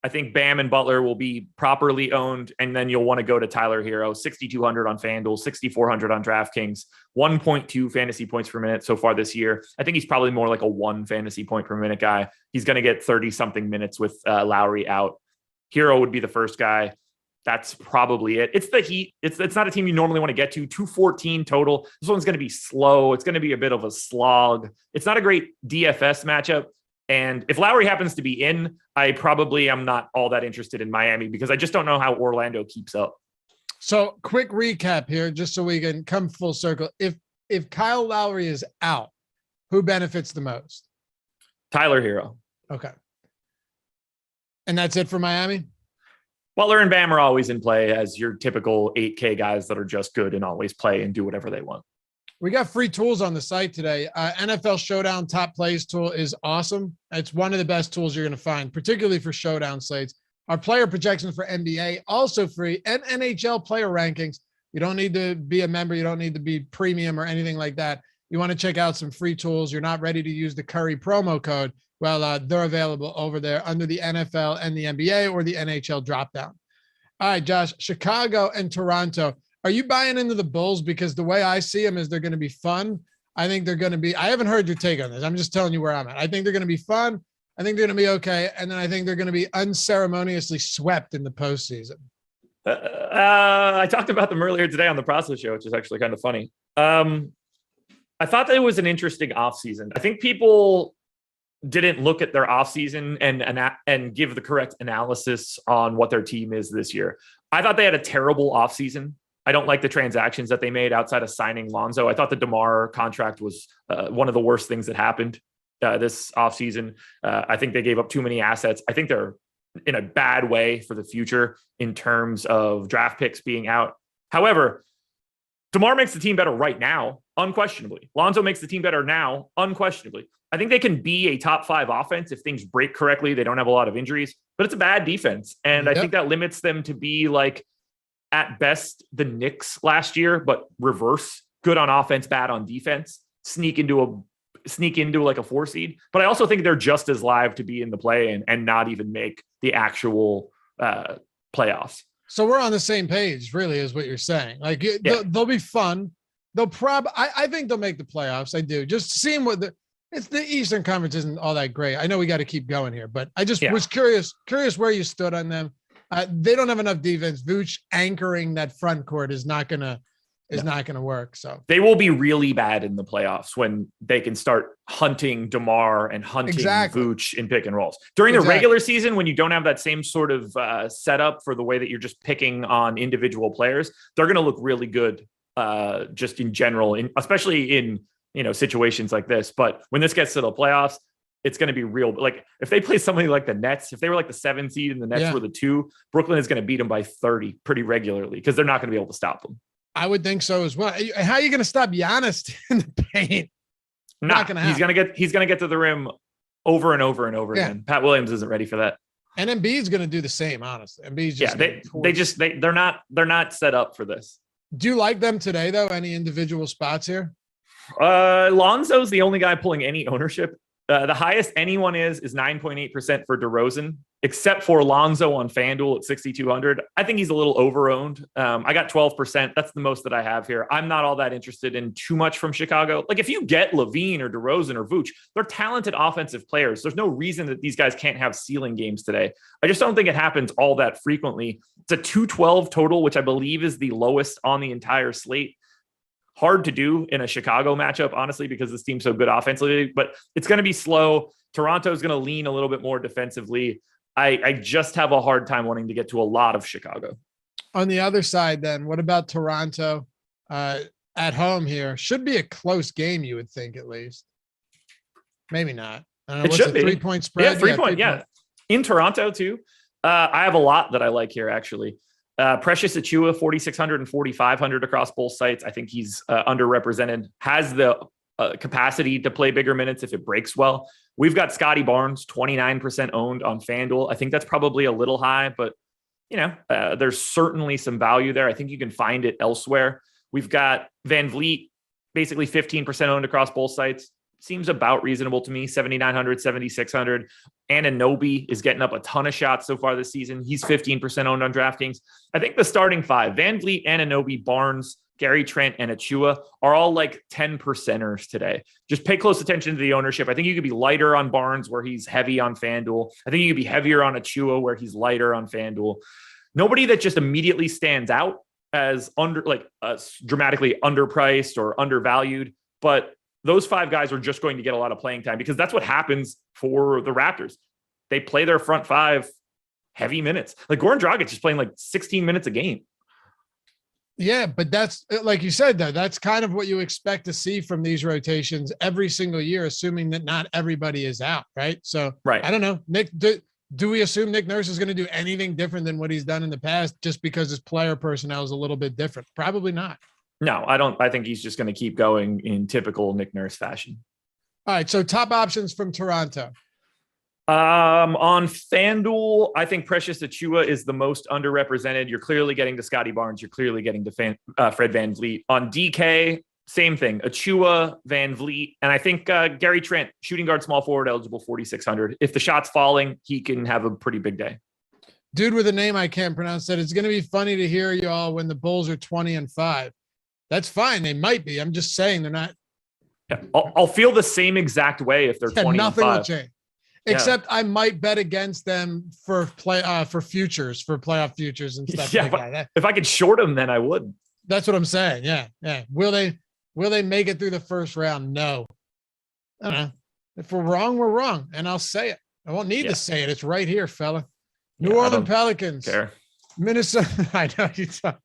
I think Bam and Butler will be properly owned, and then you'll want to go to Tyler Hero, 6,200 on FanDuel, 6,400 on DraftKings, 1.2 fantasy points per minute so far this year. I think he's probably more like a 1 fantasy point per minute guy. He's going to get 30-something minutes with Lowry out. Hero would be the first guy. That's probably it. It's the Heat. It's not a team you normally want to get to. 214 total. This one's going to be slow. It's going to be a bit of a slog. It's not a great DFS matchup. And if Lowry happens to be in, I probably am not all that interested in Miami because I just don't know how Orlando keeps up. So quick recap here, just so we can come full circle. If Kyle Lowry is out, who benefits the most? Tyler Hero. Okay. And that's it for Miami? Butler and Bam are always in play as your typical 8K guys that are just good and always play and do whatever they want. We got free tools on the site today. NFL Showdown Top Plays tool is awesome. It's one of the best tools you're going to find, particularly for showdown slates. Our player projections for NBA, also free, and NHL player rankings. You don't need to be a member. You don't need to be premium or anything like that. You want to check out some free tools. You're not ready to use the Curry promo code. Well, they're available over there under the NFL and the NBA or the NHL dropdown. All right, Josh, Chicago and Toronto. Are you buying into the Bulls? Because the way I see them is they're going to be fun. I think they're going to be, I haven't heard your take on this. I'm just telling you where I'm at. I think they're going to be fun. I think they're going to be okay. And then I think they're going to be unceremoniously swept in the postseason. I talked about them earlier today on the Process Show, which is actually kind of funny. I thought that it was an interesting offseason. I think people didn't look at their offseason and give the correct analysis on what their team is this year. I thought they had a terrible offseason. I don't like the transactions that they made outside of signing Lonzo. I thought the DeMar contract was one of the worst things that happened this offseason. I think they gave up too many assets. I think they're in a bad way for the future in terms of draft picks being out. However, DeMar makes the team better right now, unquestionably. Lonzo makes the team better now, unquestionably. I think they can be a top 5 offense if things break correctly. They don't have a lot of injuries, but it's a bad defense. And I think that limits them to be at best, the Knicks last year, but reverse, good on offense, bad on defense, sneak into a 4 seed. But I also think they're just as live to be in the play and not even make the actual playoffs. So we're on the same page, really, is what you're saying. They'll be fun. I think they'll make the playoffs. I do. Just seeing it's the Eastern Conference isn't all that great. I know we got to keep going here, but I just was curious where you stood on them. They don't have enough defense. Vooch anchoring that front court is not gonna work. So they will be really bad in the playoffs when they can start hunting DeMar and hunting Vooch in pick and rolls. During the regular season, when you don't have that same sort of setup for the way that you're just picking on individual players, they're going to look really good just in general, especially in situations like this. But when this gets to the playoffs, it's going to be real. Like if they play somebody like the Nets, if they were like the 7 seed and the Nets were the 2, Brooklyn is going to beat them by 30 pretty regularly because they're not going to be able to stop them. I would think so as well. How are you going to stop Giannis in the paint? Not going to happen. He's going to get to the rim over and over and over again. Pat Williams isn't ready for that. And Embiid's going to do the same, honestly. Embiid's just they're not set up for this. Do you like them today though? Any individual spots here? Lonzo's the only guy pulling any ownership. The highest anyone is 9.8% for DeRozan, except for Lonzo on FanDuel at 6,200. I think he's a little over-owned. I got 12%. That's the most that I have here. I'm not all that interested in too much from Chicago. Like if you get Levine or DeRozan or Vooch, they're talented offensive players. There's no reason that these guys can't have ceiling games today. I just don't think it happens all that frequently. It's a 212 total, which I believe is the lowest on the entire slate. Hard to do in a Chicago matchup, honestly, because this team's so good offensively, but it's going to be slow. Toronto's going to lean a little bit more defensively. I just have a hard time wanting to get to a lot of Chicago. On the other side, then, what about Toronto at home here? Should be a close game, you would think, at least. Maybe not. I don't know. What's a 3-point spread? Yeah, 3 point. Yeah. In Toronto, too. I have a lot that I like here, actually. Precious Achiuwa, 4,600 and 4,500 across both sites. I think he's underrepresented, has the capacity to play bigger minutes if it breaks well. We've got Scotty Barnes, 29% owned on FanDuel. I think that's probably a little high, but there's certainly some value there. I think you can find it elsewhere. We've got Van Vliet, basically 15% owned across both sites. Seems about reasonable to me. 7,900, 7,600. Anunoby is getting up a ton of shots so far this season. He's 15% owned on DraftKings. I think the starting 5, Van Vliet, Anunoby, Barnes, Gary Trent, and Achiuwa are all like 10%ers today. Just pay close attention to the ownership. I think you could be lighter on Barnes where he's heavy on FanDuel. I think you could be heavier on Achiuwa where he's lighter on FanDuel. Nobody that just immediately stands out as dramatically underpriced or undervalued, but those 5 guys are just going to get a lot of playing time because that's what happens for the Raptors. They play their front 5 heavy minutes. Like Goran Dragic is playing like 16 minutes a game. Yeah, but that's like you said, though, that's kind of what you expect to see from these rotations every single year, assuming that not everybody is out, right? So right. I don't know, Nick, do we assume Nick Nurse is going to do anything different than what he's done in the past just because his player personnel is a little bit different? Probably not. No, I don't. I think he's just going to keep going in typical Nick Nurse fashion. All right. So top options from Toronto. On FanDuel, I think Precious Achiuwa is the most underrepresented. You're clearly getting to Scotty Barnes. You're clearly getting to Fred Van Vliet. On DK, same thing. Achiuwa, Van Vliet, and I think Gary Trent, shooting guard, small forward, eligible 4,600. If the shot's falling, he can have a pretty big day. Dude with a name I can't pronounce said it's going to be funny to hear y'all when the Bulls are 20-5. That's fine. They might be. I'm just saying they're not. Yeah, I'll feel the same exact way if they're 20-5. Nothing will change. Except I might bet against them for futures, for playoff futures and stuff like that. If I could short them, then I would. That's what I'm saying. Yeah. Yeah. Will they make it through the first round? No. I don't know. If we're wrong, we're wrong. And I'll say it. I won't need to say it. It's right here, fella. New Orleans Pelicans. Care. Minnesota. I know you talk.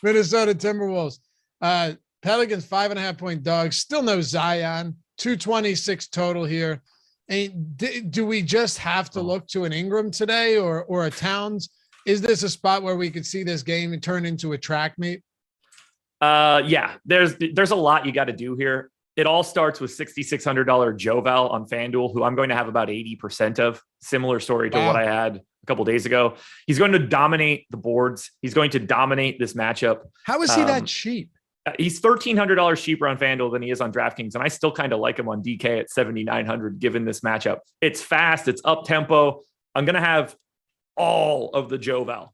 Minnesota Timberwolves. Pelicans 5.5-point dogs. Still no Zion. 226 total here. And do we just have to look to an Ingram today or a Towns? Is this a spot where we could see this game and turn into a track meet? Yeah, there's a lot you got to do here. It all starts with $6,600 Joval on FanDuel, who I'm going to have about 80% of. Similar story to what I had a couple days ago. He's going to dominate the boards. He's going to dominate this matchup. How is he that cheap? He's $1,300 cheaper on FanDuel than he is on DraftKings, and I still kind of like him on DK at 7,900 given this matchup. It's fast. It's up tempo. I'm going to have all of the Joval.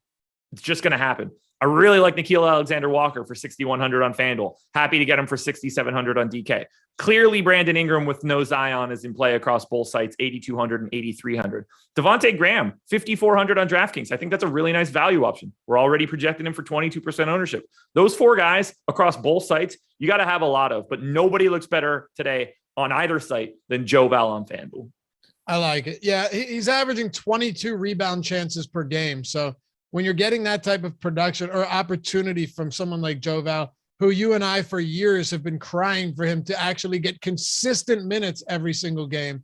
It's just going to happen. I really like Nickeil Alexander-Walker for 6,100 on FanDuel. Happy to get him for 6,700 on DK. Clearly, Brandon Ingram with no Zion is in play across both sites, 8,200 and 8,300. Devontae Graham, 5,400 on DraftKings. I think that's a really nice value option. We're already projecting him for 22% ownership. Those 4 guys across both sites, you got to have a lot of, but nobody looks better today on either site than Joval on FanDuel. I like it. Yeah, he's averaging 22 rebound chances per game. So when you're getting that type of production or opportunity from someone like Joval, who you and I for years have been crying for him to actually get consistent minutes every single game,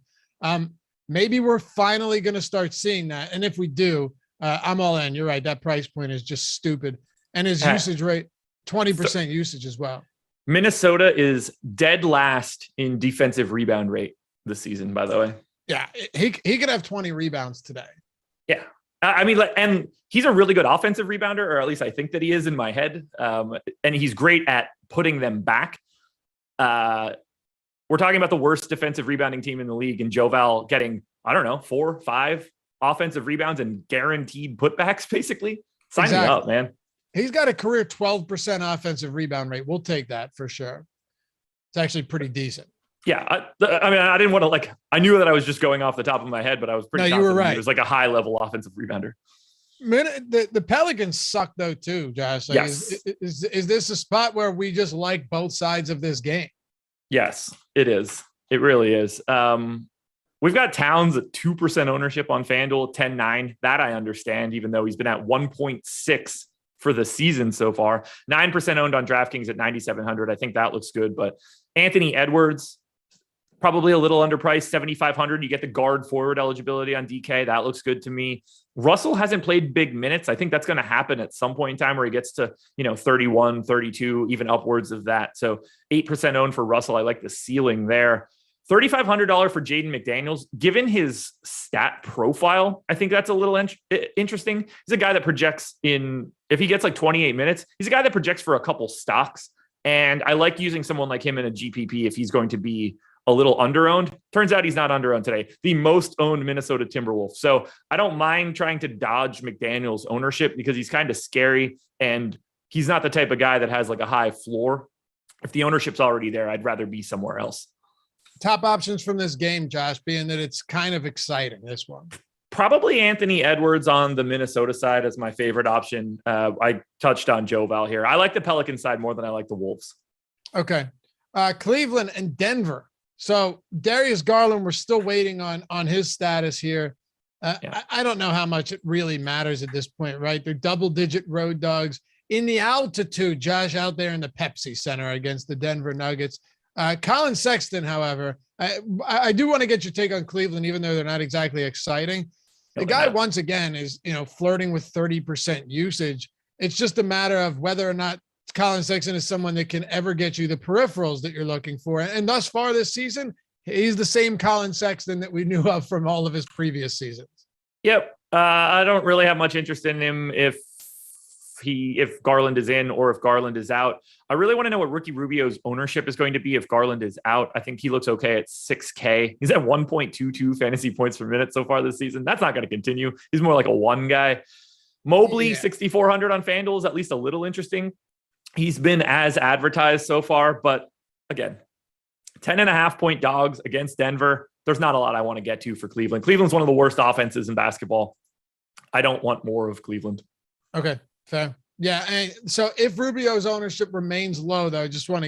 Maybe we're finally going to start seeing that. And if we do, I'm all in. You're right. That price point is just stupid. And his usage rate, 20% usage as well. Minnesota is dead last in defensive rebound rate this season, by the way. Yeah, he could have 20 rebounds today. Yeah. I mean, and he's a really good offensive rebounder, or at least I think that he is in my head. And he's great at putting them back. We're talking about the worst defensive rebounding team in the league, and Joval getting, 4, 5 offensive rebounds and guaranteed putbacks, basically. Sign me up, man. He's got a career 12% offensive rebound rate. We'll take that for sure. It's actually pretty decent. Yeah. I mean, I didn't want to I knew that I was just going off the top of my head, but I was pretty confident you were right. He was like a high level offensive rebounder. The Pelicans suck though too, Josh. Yes. Is this a spot where we just like both sides of this game? Yes, it is. It really is. We've got Towns at 2% ownership on FanDuel, 10-9. That I understand, even though he's been at 1.6 for the season so far. 9% owned on DraftKings at 9,700. I think that looks good. But Anthony Edwards, probably a little underpriced, 7,500. You get the guard forward eligibility on DK. That looks good to me. Russell hasn't played big minutes. I think that's going to happen at some point in time where he gets to, 31, 32, even upwards of that. So 8% owned for Russell. I like the ceiling there. $3,500 for Jaden McDaniels. Given his stat profile, I think that's a little interesting. He's a guy that projects if he gets 28 minutes, he's a guy that projects for a couple stocks. And I like using someone like him in a GPP if he's going to be a little underowned. Turns out he's not underowned today. The most owned Minnesota Timberwolves. So I don't mind trying to dodge McDaniels ownership because he's kind of scary and he's not the type of guy that has a high floor. If the ownership's already there, I'd rather be somewhere else. Top options from this game, Josh, being that it's kind of exciting, this one. Probably Anthony Edwards on the Minnesota side as my favorite option. I touched on Joval here. I like the Pelicans side more than I like the Wolves. Okay. Cleveland and Denver. So Darius Garland, we're still waiting on his status here. I don't know how much it really matters at this point, right? They're double-digit road dogs in the altitude, Josh, out there in the Pepsi Center against the Denver Nuggets. Colin Sexton, however, I do want to get your take on Cleveland, even though they're not exactly exciting. The guy, once again, is, flirting with 30% usage. It's just a matter of whether or not Colin Sexton is someone that can ever get you the peripherals that you're looking for. And thus far this season, he's the same Colin Sexton that we knew of from all of his previous seasons. Yep. I don't really have much interest in him if Garland is in or if Garland is out. I really want to know what Ricky Rubio's ownership is going to be if Garland is out. I think he looks okay at 6K. He's at 1.22 fantasy points per minute so far this season. That's not going to continue. He's more like a one guy. Mobley, 6,400 on FanDuel is at least a little interesting. He's been as advertised so far, but again, 10.5-point dogs against Denver. There's not a lot I want to get to for Cleveland. Cleveland's one of the worst offenses in basketball. I don't want more of Cleveland. Okay. Fair. Yeah. And so if Rubio's ownership remains low, though, I just want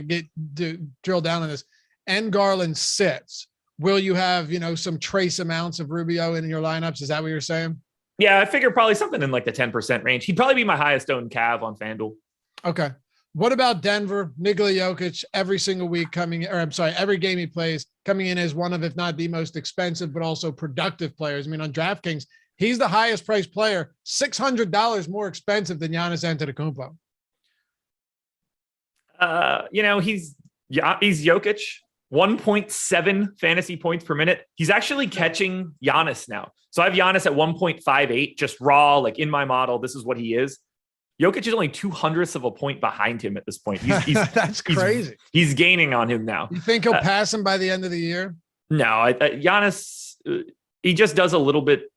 to drill down on this. And Garland sits. Will you have, some trace amounts of Rubio in your lineups? Is that what you're saying? Yeah, I figure probably something in the 10% range. He'd probably be my highest owned Cav on FanDuel. Okay. What about Denver? Nikola Jokic every single week every game he plays coming in as one of, if not the most expensive, but also productive players. I mean, on DraftKings, he's the highest priced player, $600 more expensive than Giannis Antetokounmpo. He's Jokic, 1.7 fantasy points per minute. He's actually catching Giannis now. So I have Giannis at 1.58, just raw, in my model. This is what he is. Jokic is only 0.02 of a point behind him at this point. He's That's crazy. He's gaining on him now. You think he'll pass him by the end of the year? No, Giannis, he just does a little bit.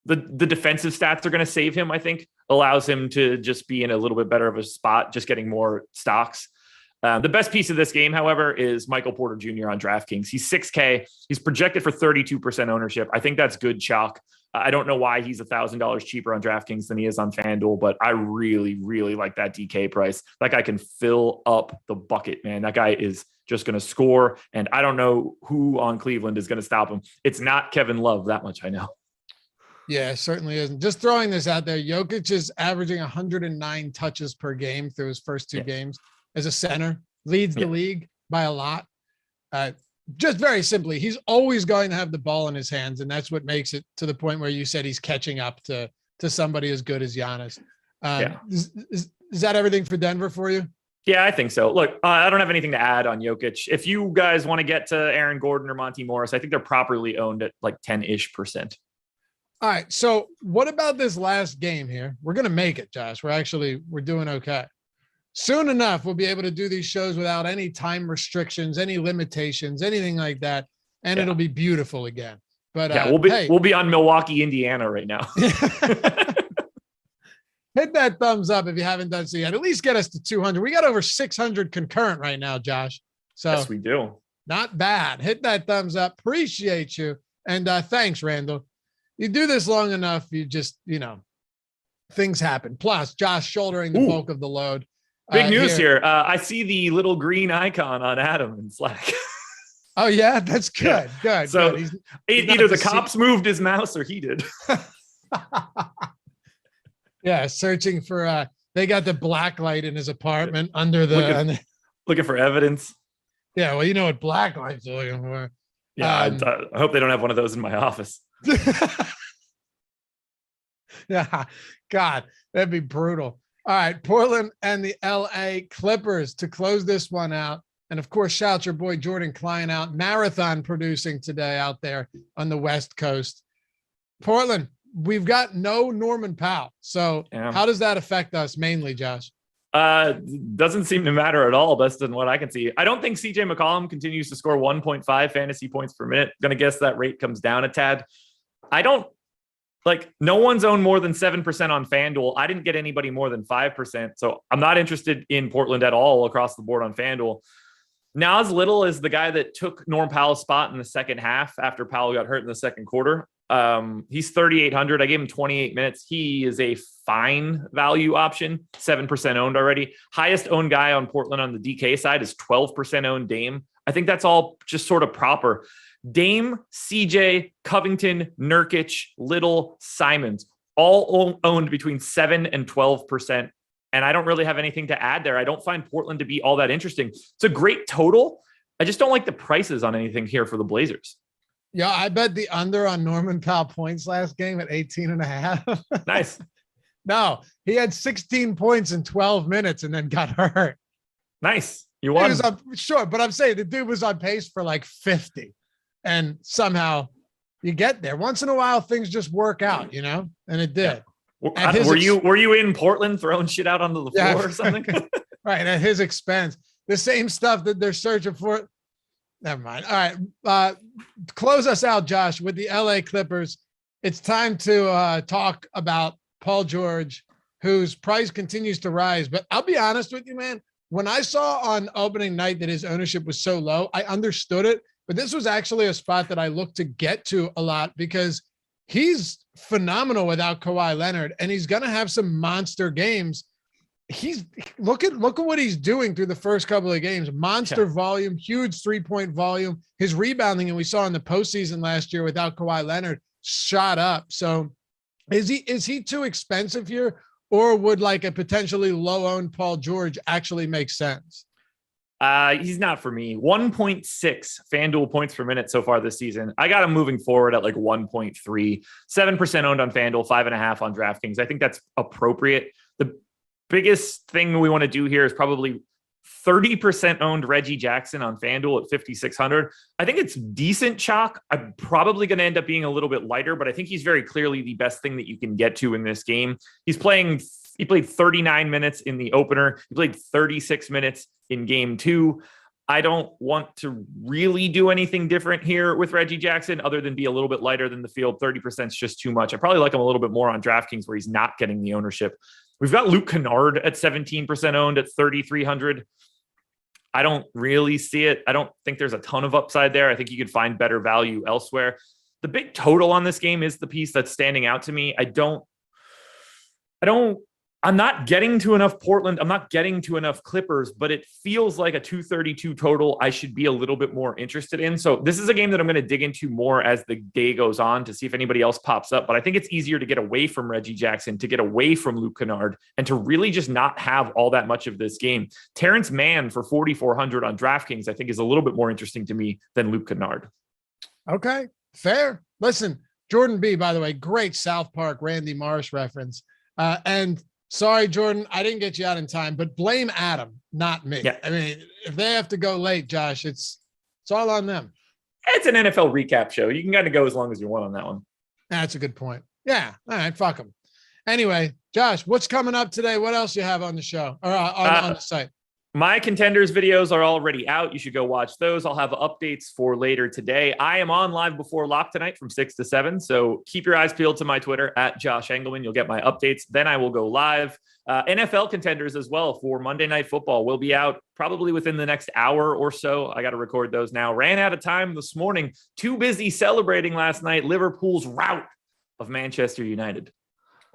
The defensive stats are going to save him, I think, allows him to just be in a little bit better of a spot, just getting more stocks. The best piece of this game, however, is Michael Porter Jr. on DraftKings. He's 6K. He's projected for 32% ownership. I think that's good chalk. I don't know why he's $1,000 cheaper on DraftKings than he is on FanDuel, but I really, really like that DK price. That guy can fill up the bucket, man. That guy is just going to score, and I don't know who on Cleveland is going to stop him. It's not Kevin Love, that much I know. Yeah, it certainly isn't. Just throwing this out there, Jokic is averaging 109 touches per game through his first two games as a center, leads the league by a lot. just very simply, he's always going to have the ball in his hands, and that's what makes it to the point where you said he's catching up to somebody as good as Giannis. Is that everything for Denver for you? Yeah, I think so. Look, I don't have anything to add on Jokic. If you guys want to get to Aaron Gordon or Monty Morris, I think they're properly owned at like 10-ish%. All right. So what about this last game here? We're going to make it, Josh. We're doing okay. Soon enough, we'll be able to do these shows without any time restrictions, any limitations, anything like that. And it'll be beautiful again. But we'll be on Milwaukee, Indiana right now. Hit that thumbs up if you haven't done so yet. At least get us to 200. We got over 600 concurrent right now, Josh. So yes, we do. Not bad. Hit that thumbs up. Appreciate you. And thanks, Randall. You do this long enough, you just, things happen. Plus, Josh shouldering the bulk of the load. Big news here. I see the little green icon on Adam in Slack. Oh, yeah? That's good. Yeah. Good. So He's either the cops moved his mouse or he did. Yeah, searching for they got the black light in his apartment under the looking for evidence. Yeah, well, you know what black light's looking for. Yeah, I hope they don't have one of those in my office. Yeah, God, that'd be brutal. All right, Portland and the LA Clippers to close this one out. And of course, shout your boy Jordan Klein out, marathon producing today out there on the West Coast. Portland, we've got no Norman Powell. So how does that affect us mainly, Josh? Doesn't seem to matter at all, best than what I can see. I don't think CJ McCollum continues to score 1.5 fantasy points per minute. Gonna guess that rate comes down a tad. No one's owned more than 7% on FanDuel. I didn't get anybody more than 5%. So I'm not interested in Portland at all across the board on FanDuel. Nas Little is the guy that took Norm Powell's spot in the second half after Powell got hurt in the second quarter. He's 3,800. I gave him 28 minutes. He is a fine value option, 7% owned already. Highest owned guy on Portland on the DK side is 12% owned Dame. I think that's all just sort of proper. Dame, CJ, Covington, Nurkic, Little, Simons, all owned between 7 and 12%. And I don't really have anything to add there. I don't find Portland to be all that interesting. It's a great total. I just don't like the prices on anything here for the Blazers. Yeah, I bet the under on Norman Powell points last game at 18.5. Nice. No, he had 16 points in 12 minutes and then got hurt. Nice. You won. Sure, but I'm saying the dude was on pace for like 50. And somehow you get there. Once in a while, things just work out, and it did. Yeah. Were you in Portland throwing shit out onto the floor or something? Right, at his expense. The same stuff that they're searching for. Never mind. All right. Close us out, Josh, with the LA Clippers. It's time to talk about Paul George, whose price continues to rise. But I'll be honest with you, man. When I saw on opening night that his ownership was so low, I understood it. But this was actually a spot that I looked to get to a lot because he's phenomenal without Kawhi Leonard, and he's going to have some monster games. Look at what he's doing through the first couple of games. Monster volume, huge 3-point volume. His rebounding, and we saw in the postseason last year without Kawhi Leonard, shot up. So is he too expensive here, or would like a potentially low-owned Paul George actually make sense? He's not for me. 1.6 FanDuel points per minute so far this season. I got him moving forward at like 1.3, 7% owned on FanDuel, 5.5 on DraftKings. I think that's appropriate. The biggest thing we want to do here is probably 30% owned Reggie Jackson on FanDuel at 5,600. I think it's decent chalk. I'm probably going to end up being a little bit lighter, but I think he's very clearly the best thing that you can get to in this game. He played 39 minutes in the opener. He played 36 minutes in game 2. I don't want to really do anything different here with Reggie Jackson other than be a little bit lighter than the field. 30% is just too much. I probably like him a little bit more on DraftKings where he's not getting the ownership. We've got Luke Kennard at 17% owned at 3,300. I don't really see it. I don't think there's a ton of upside there. I think you could find better value elsewhere. The big total on this game is the piece that's standing out to me. I don't I'm not getting to enough Portland. I'm not getting to enough Clippers, but it feels like a 232 total I should be a little bit more interested in. So this is a game that I'm going to dig into more as the day goes on to see if anybody else pops up. But I think it's easier to get away from Reggie Jackson, to get away from Luke Kennard, and to really just not have all that much of this game. Terrence Mann for 4,400 on DraftKings, I think, is a little bit more interesting to me than Luke Kennard. Okay, fair. Listen, Jordan B, by the way, great South Park Randy Marsh reference. And sorry, Jordan, I didn't get you out in time, but blame Adam, not me. Yeah. I mean, if they have to go late, Josh, it's all on them. It's an NFL recap show. You can kind of go as long as you want on that one. That's a good point. Yeah. All right. Fuck them. Anyway, Josh, what's coming up today? What else you have on the show or on the site? My contenders videos are already out. You should go watch those. I'll have updates for later today. I am on live before lock tonight from 6 to 7. So keep your eyes peeled to my Twitter at Josh Engleman. You'll get my updates. Then I will go live. NFL contenders as well for Monday Night Football will be out probably within the next hour or so. I got to record those now. Ran out of time this morning. Too busy celebrating last night Liverpool's rout of Manchester United.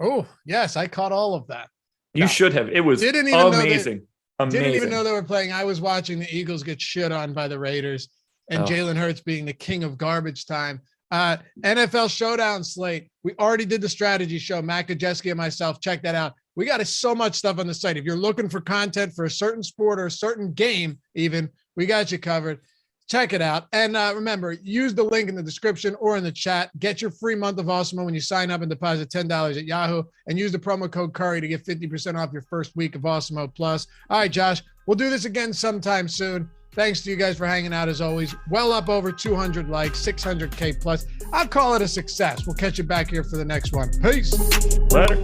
Oh, yes. I caught all of that. You should have. It was amazing. Didn't even know they were playing. I was watching the Eagles get shit on by the Raiders and Jalen Hurts being the king of garbage time. NFL Showdown slate. We already did the strategy show. Matt Kajeski and myself. Check that out. We got so much stuff on the site. If you're looking for content for a certain sport or a certain game, even, we got you covered. Check it out. And remember, use the link in the description or in the chat. Get your free month of Awesemo when you sign up and deposit $10 at Yahoo, and use the promo code Curry to get 50% off your first week of Awesemo Plus. All right, Josh, we'll do this again sometime soon. Thanks to you guys for hanging out as always. Well up over 200 likes, 600K plus. I'll call it a success. We'll catch you back here for the next one. Peace. Later.